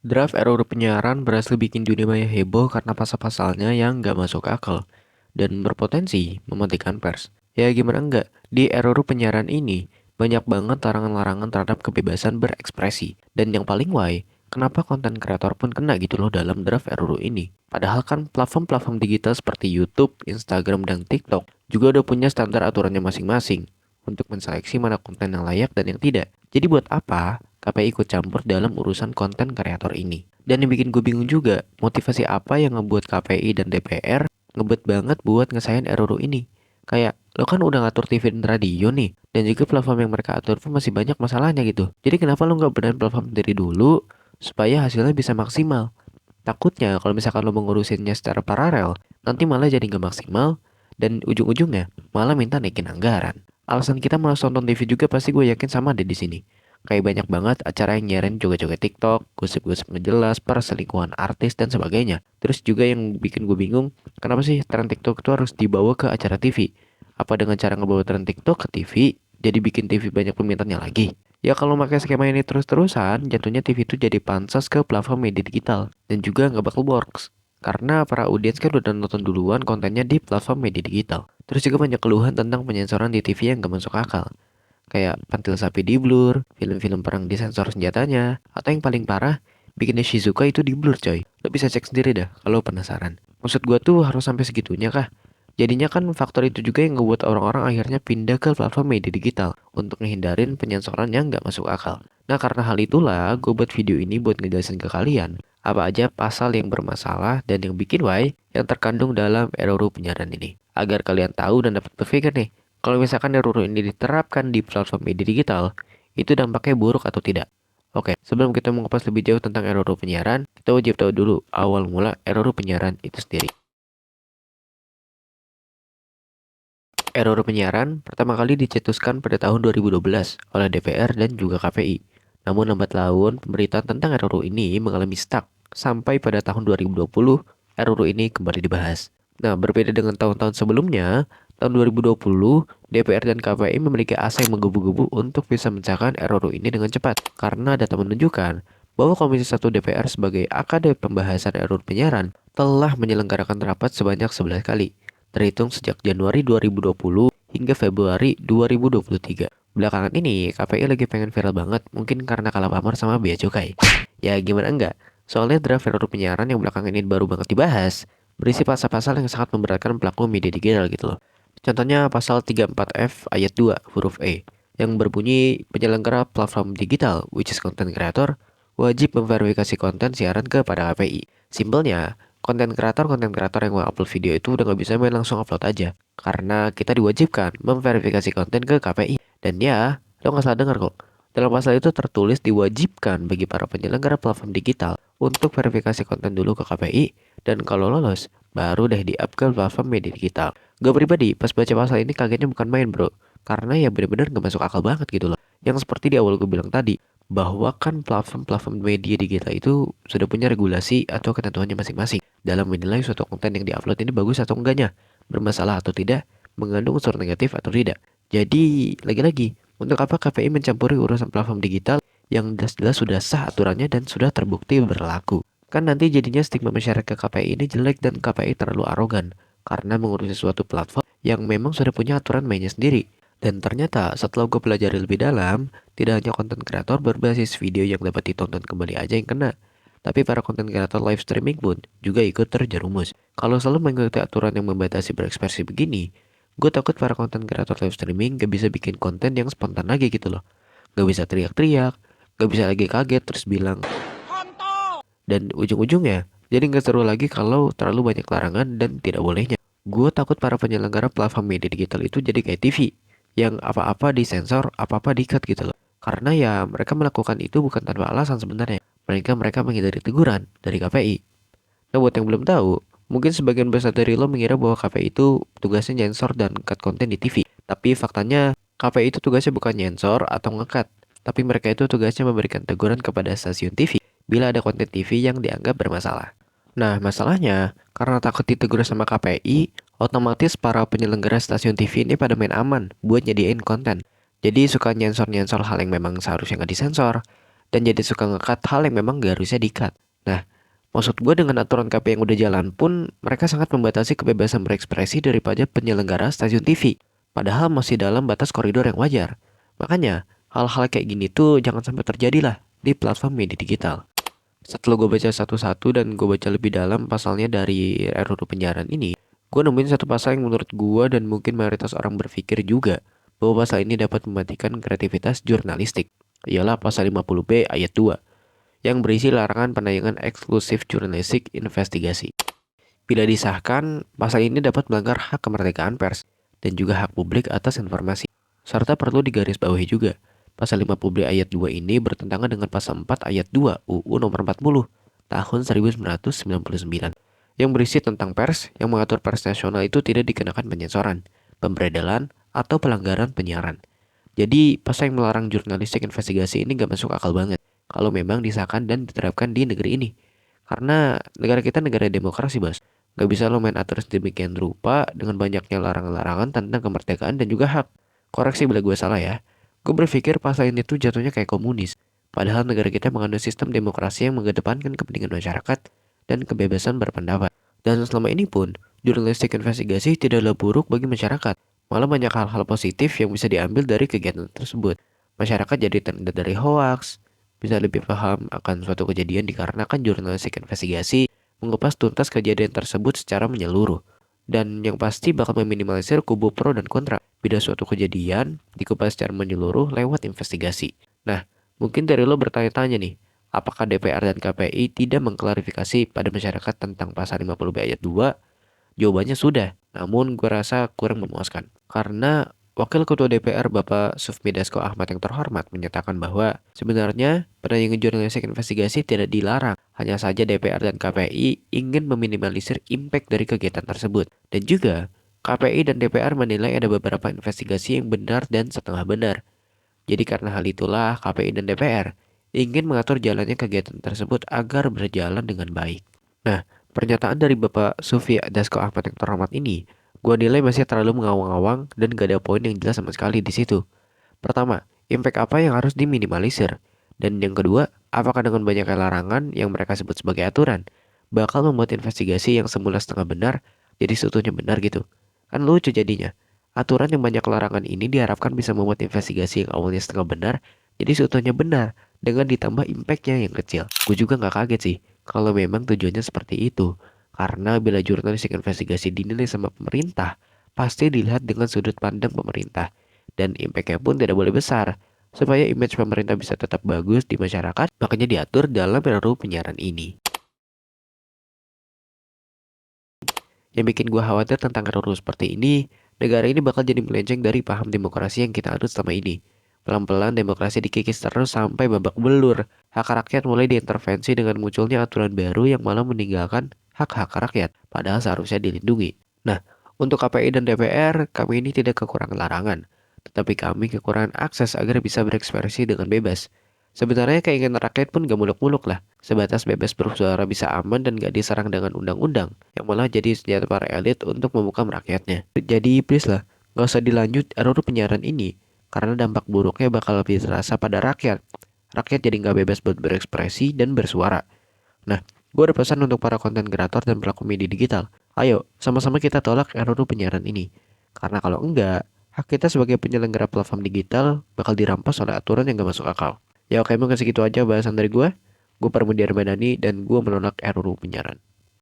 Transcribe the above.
Draft RUU penyiaran berhasil bikin dunia maya heboh karena pasal-pasalnya yang nggak masuk akal dan berpotensi mematikan pers. Ya gimana enggak, di RUU penyiaran ini banyak banget larangan-larangan terhadap kebebasan berekspresi. Dan yang paling kenapa konten kreator pun kena gitu loh dalam draft RUU ini. Padahal kan platform-platform digital seperti YouTube, Instagram, dan TikTok juga udah punya standar aturannya masing-masing untuk menseleksi mana konten yang layak dan yang tidak. Jadi buat apa KPI ikut campur dalam urusan konten kreator ini? Dan yang bikin gue bingung juga, motivasi apa yang ngebuat KPI dan DPR ngebet banget buat ngesain RUU ini? Kayak, lo kan udah ngatur TV dan radio nih, dan juga platform yang mereka atur pun masih banyak masalahnya gitu. Jadi kenapa lo nggak benerin platform sendiri dulu, supaya hasilnya bisa maksimal? Takutnya kalau misalkan lo mengurusinnya secara paralel, nanti malah jadi nggak maksimal, dan ujung-ujungnya malah minta naikin anggaran. Alasan kita malas nonton TV juga pasti gue yakin sama deh di sini. Kayak banyak banget acara yang nyiarin joget-joget TikTok, gosip-gosip ngejelas, perselingkuhan artis dan sebagainya. Terus juga yang bikin gue bingung, kenapa sih tren TikTok itu harus dibawa ke acara TV? Apa dengan cara ngebawa tren TikTok ke TV, jadi bikin TV banyak peminatnya lagi? Ya kalau pakai skema ini terus-terusan, jatuhnya TV itu jadi pansos ke platform media digital. Dan juga nggak bakal works. Karena para audiens kan udah nonton duluan kontennya di platform media digital. Terus juga banyak keluhan tentang penyensoran di TV yang gak masuk akal. Kayak pantil sapi di blur, film-film perang disensor senjatanya, atau yang paling parah, bikinnya Shizuka itu di blur coy. Lo bisa cek sendiri dah kalau penasaran. Maksud gua tuh harus sampai segitunya kah? Jadinya kan faktor itu juga yang ngebuat orang-orang akhirnya pindah ke platform media digital untuk ngehindarin penyensoran yang nggak masuk akal. Nah karena hal itulah gue buat video ini buat ngejelasin ke kalian apa aja pasal yang bermasalah dan yang bikin yang terkandung dalam RUU penyiaran ini. Agar kalian tahu dan dapat berpikir nih, kalau misalkan RUU ini diterapkan di platform media digital, itu dampaknya buruk atau tidak. Oke, sebelum kita mengupas lebih jauh tentang RUU penyiaran, kita wajib tahu dulu awal mula RUU penyiaran itu sendiri. RUU penyiaran pertama kali dicetuskan pada tahun 2012 oleh DPR dan juga KPI. Namun lambat laun pemberitaan tentang RUU ini mengalami stuck sampai pada tahun 2020 RUU ini kembali dibahas. Nah, berbeda dengan tahun-tahun sebelumnya, tahun 2020 DPR dan KPI memiliki asa yang menggebu-gebu untuk bisa mencahkan RUU ini dengan cepat karena data menunjukkan bahwa Komisi 1 DPR sebagai akade pembahasan RUU penyiaran telah menyelenggarakan rapat sebanyak 11 kali terhitung sejak Januari 2020 hingga Februari 2023. Belakangan ini, KPI lagi pengen viral banget, mungkin karena kalah pamor sama Bea Cukai. Ya gimana enggak? Soalnya draft RUU penyiaran yang belakangan ini baru banget dibahas, berisi pasal-pasal yang sangat memberatkan pelaku media digital gitu loh. Contohnya pasal 34F ayat 2 huruf E, yang berbunyi penyelenggara platform digital, which is content creator, wajib memverifikasi konten siaran kepada KPI. Simpelnya, konten kreator yang mau upload video itu udah nggak bisa main langsung upload aja karena kita diwajibkan memverifikasi konten ke KPI. Dan ya, lo nggak salah dengar kok, dalam pasal itu tertulis diwajibkan bagi para penyelenggara platform digital untuk verifikasi konten dulu ke KPI, dan kalau lolos baru deh di-up ke platform media digital. Gue pribadi pas baca pasal ini kagetnya bukan main bro, karena ya bener-bener nggak masuk akal banget gitu loh. Yang seperti di awal gue bilang tadi, bahwa kan platform-platform media digital itu sudah punya regulasi atau ketentuannya masing-masing dalam menilai suatu konten yang diupload ini bagus atau enggaknya, bermasalah atau tidak, mengandung unsur negatif atau tidak. Jadi, lagi-lagi, untuk apa KPI mencampuri urusan platform digital yang jelas-jelas sudah sah aturannya dan sudah terbukti berlaku? Kan nanti jadinya stigma masyarakat KPI ini jelek dan KPI terlalu arogan karena mengurusi suatu platform yang memang sudah punya aturan mainnya sendiri. Dan ternyata setelah gue pelajari lebih dalam, tidak hanya konten kreator berbasis video yang dapat ditonton kembali aja yang kena, tapi para konten kreator live streaming pun juga ikut terjerumus. Kalau selalu mengikuti aturan yang membatasi berekspresi begini, gue takut para konten kreator live streaming gak bisa bikin konten yang spontan lagi gitu loh. Gak bisa teriak-teriak, gak bisa lagi kaget terus bilang. Dan ujung-ujungnya, jadi gak seru lagi kalau terlalu banyak larangan dan tidak bolehnya. Gue takut para penyelenggara platform media digital itu jadi kayak TV, yang apa-apa disensor, apa-apa di-cut gitu loh. Karena ya mereka melakukan itu bukan tanpa alasan sebenarnya. Mereka menghindari teguran dari KPI. Nah buat yang belum tahu, mungkin sebagian besar dari lo mengira bahwa KPI itu tugasnya nyensor dan cut konten di TV. Tapi faktanya KPI itu tugasnya bukan nyensor atau nge-cut. Tapi mereka itu tugasnya memberikan teguran kepada stasiun TV bila ada konten TV yang dianggap bermasalah. Nah masalahnya, karena takut ditegur sama KPI, otomatis para penyelenggara stasiun TV ini pada main aman buat nyediain konten. Jadi suka nyensor-nyensor hal yang memang seharusnya nggak disensor. dan jadi suka ngekat hal yang memang gak harusnya di-cut. Nah, maksud gue dengan aturan KPI yang udah jalan pun, mereka sangat membatasi kebebasan berekspresi daripada penyelenggara stasiun TV. Padahal masih dalam batas koridor yang wajar. Makanya, hal-hal kayak gini tuh jangan sampai terjadi lah di platform media digital. Setelah gue baca satu-satu dan gue baca lebih dalam pasalnya dari RUU penyiaran ini, gue nemuin satu pasal yang menurut gue dan mungkin mayoritas orang berpikir juga bahwa pasal ini dapat mematikan kreativitas jurnalistik. Ialah pasal 50B ayat 2 yang berisi larangan penayangan eksklusif jurnalistik investigasi. Bila disahkan, pasal ini dapat melanggar hak kemerdekaan pers dan juga hak publik atas informasi. Serta perlu digarisbawahi juga, pasal 50B ayat 2 ini bertentangan dengan pasal 4 ayat 2 UU nomor 40 tahun 1999 yang berisi tentang pers yang mengatur pers nasional itu tidak dikenakan penyensoran, pemberedelan, atau pelanggaran penyiaran. Jadi pasal yang melarang jurnalistik investigasi ini gak masuk akal banget kalau memang disahkan dan diterapkan di negeri ini. Karena negara kita negara demokrasi, bos. Gak bisa lo main atur sedemikian rupa dengan banyaknya larangan-larangan tentang kemerdekaan dan juga hak. Koreksi bila gue salah ya. Gue berpikir pasal ini tuh jatuhnya kayak komunis. Padahal negara kita mengandung sistem demokrasi yang mengedepankan kepentingan masyarakat dan kebebasan berpendapat. Dan selama ini pun, jurnalistik investigasi tidaklah buruk bagi masyarakat. Malah banyak hal-hal positif yang bisa diambil dari kegiatan tersebut. Masyarakat jadi terhindar dari hoaks, bisa lebih paham akan suatu kejadian dikarenakan jurnalistik investigasi mengupas tuntas kejadian tersebut secara menyeluruh. Dan yang pasti bakal meminimalisir kubu pro dan kontra bila suatu kejadian dikupas secara menyeluruh lewat investigasi. Nah, mungkin dari lo bertanya-tanya nih, apakah DPR dan KPI tidak mengklarifikasi pada masyarakat tentang pasal 50B ayat 2? Jawabannya sudah, namun gue rasa kurang memuaskan. Karena Wakil Ketua DPR Bapak Sufmi Dasko Ahmad yang terhormat menyatakan bahwa sebenarnya penayangan jurnalistik investigasi tidak dilarang. Hanya saja DPR dan KPI ingin meminimalisir impact dari kegiatan tersebut. Dan juga KPI dan DPR menilai ada beberapa investigasi yang benar dan setengah benar. Jadi karena hal itulah KPI dan DPR ingin mengatur jalannya kegiatan tersebut agar berjalan dengan baik. Nah, pernyataan dari Bapak Sufi Dasko Ahmad yang terhormat ini, gua nilai masih terlalu mengawang-awang dan gak ada poin yang jelas sama sekali di situ. Pertama, impact apa yang harus diminimalisir? Dan yang kedua, apakah dengan banyaknya larangan yang mereka sebut sebagai aturan, bakal membuat investigasi yang semula setengah benar jadi seutuhnya benar gitu? Kan lucu jadinya. Aturan yang banyak larangan ini diharapkan bisa membuat investigasi yang awalnya setengah benar jadi seutuhnya benar dengan ditambah impactnya yang kecil. Gue juga nggak kaget sih kalau memang tujuannya seperti itu. Karena bila jurnalistik investigasi dinilai sama pemerintah, pasti dilihat dengan sudut pandang pemerintah. Dan impactnya pun tidak boleh besar. Supaya image pemerintah bisa tetap bagus di masyarakat, makanya diatur dalam RUU penyiaran ini. Yang bikin gue khawatir tentang RUU seperti ini, negara ini bakal jadi melenceng dari paham demokrasi yang kita anut selama ini. Pelan-pelan demokrasi dikikis terus sampai babak belur. Hak rakyat mulai diintervensi dengan munculnya aturan baru yang malah meninggalkan hak-hak rakyat, padahal seharusnya dilindungi. Nah, untuk KPI dan DPR, kami ini tidak kekurangan larangan, tetapi kami kekurangan akses agar bisa berekspresi dengan bebas. Sebenarnya keinginan rakyat pun gak muluk-muluk lah. Sebatas bebas bersuara bisa aman dan gak diserang dengan undang-undang, yang malah jadi senjata para elit untuk memukam rakyatnya. Jadi please lah, gak usah dilanjut RUU penyiaran ini, karena dampak buruknya bakal lebih terasa pada rakyat. Rakyat jadi gak bebas buat berekspresi dan bersuara. Nah, gue ada pesan untuk para konten kreator dan pelaku media digital. Ayo, sama-sama kita tolak RUU penyiaran ini. Karena kalau enggak, hak kita sebagai penyelenggara platform digital bakal dirampas oleh aturan yang gak masuk akal. Ya oke, mungkin segitu aja bahasan dari gue. Gue Parmudi Armadani dan gue menolak RUU penyiaran.